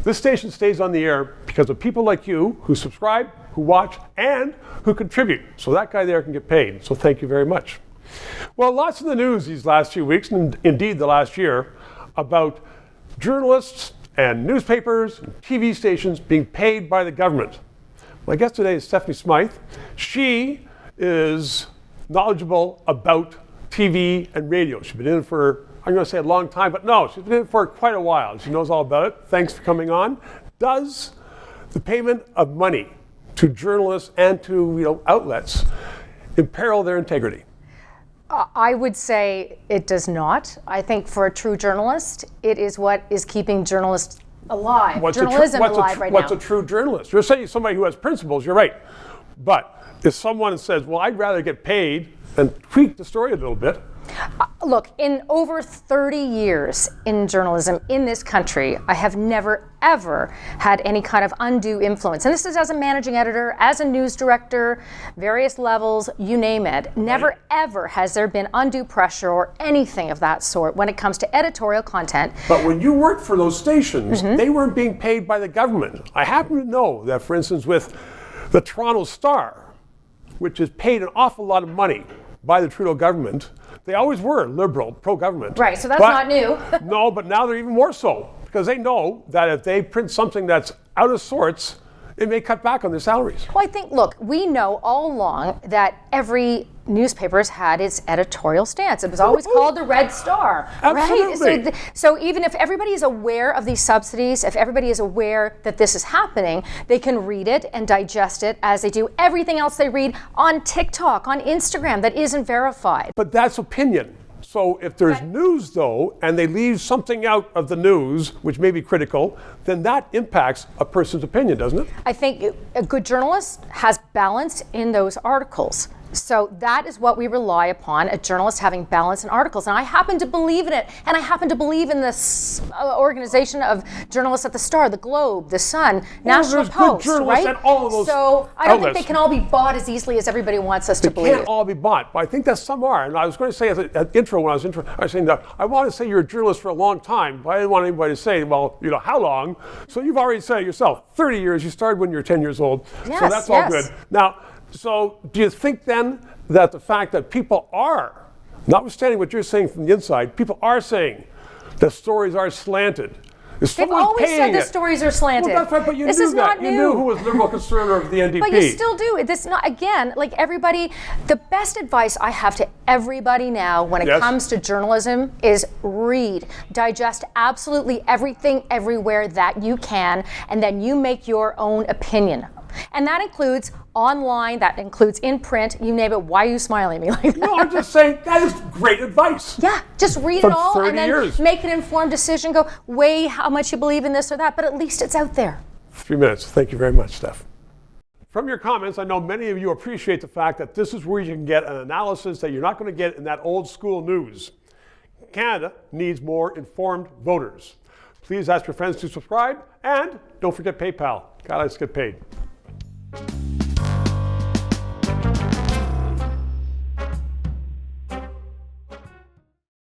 This station stays on the air because of people like you who subscribe, who watch, and who contribute. So that guy there can get paid. So thank you very much. Well, lots in the news these last few weeks, and indeed the last year, about journalists and newspapers and TV stations being paid by the government. My guest today is Stephanie Smyth. She is knowledgeable about TV and radio. She's been in it for, I'm going to say a long time, but no, she's been in it for quite a while. She knows all about it. Thanks for coming on. Does the payment of money to journalists and to outlets imperil their integrity? I would say it does not. I think for a true journalist, it is what is keeping journalists alive. Journalism alive right now. What's a true journalist? You're saying somebody who has principles, you're right. But if someone says, well, I'd rather get paid and tweak the story a little bit. Look, in over 30 years in journalism in this country, I have never, ever had any kind of undue influence. And this is as a managing editor, as a news director, various levels, you name it. Never, ever has there been undue pressure or anything of that sort when it comes to editorial content. But when you worked for those stations, they weren't being paid by the government. I happen to know that, for instance, with the Toronto Star, which is paid an awful lot of money by the Trudeau government, they always were liberal, pro-government. Right, so that's not new. No, but now they're even more so, because they know that if they print something that's out of sorts, it may cut back on their salaries. Well, I think, look, we know all along that every newspaper's had its editorial stance. It was always called the Red Star, Absolutely. right? So even if everybody is aware of these subsidies, if everybody is aware that this is happening, they can read it and digest it as they do everything else they read on TikTok, on Instagram that isn't verified. But that's opinion. So if there's news, though, and they leave something out of the news, which may be critical, then that impacts a person's opinion, doesn't it? I think a good journalist has balance in those articles. So that is what we rely upon, a journalist having balance in articles. And I happen to believe in it. And I happen to believe in this organization of journalists at the Star, the Globe, the Sun, National Post, right? At all of those so I don't think they can all be bought as easily as everybody wants us to believe. They can't all be bought, but I think that some are. And I was going to say at intro, when I was saying that I want to say you're a journalist for a long time, but I didn't want anybody to say, well, how long? So you've already said it yourself, 30 years. You started when you were 10 years old. Yes, so that's all good. Now, so do you think then that the fact that people are, notwithstanding what you're saying from the inside, people are saying that stories are slanted? They've always said the stories are slanted. Well, that's right, but you this knew is that. Not new. You knew who was Liberal conservative of the NDP. But you still do. This not again, like everybody, the best advice I have to everybody now when it comes to journalism is read, digest absolutely everything everywhere that you can, and then you make your own opinion. And that includes online, that includes in print, you name it. Why are you smiling at me like that? No, I'm just saying that is great advice. Yeah, just read it all and then make an informed decision, go weigh how much you believe in this or that, but at least it's out there. 3 minutes. Thank you very much, Steph. From your comments, I know many of you appreciate the fact that this is where you can get an analysis that you're not going to get in that old school news. Canada needs more informed voters. Please ask your friends to subscribe, and don't forget PayPal. God, let's get paid.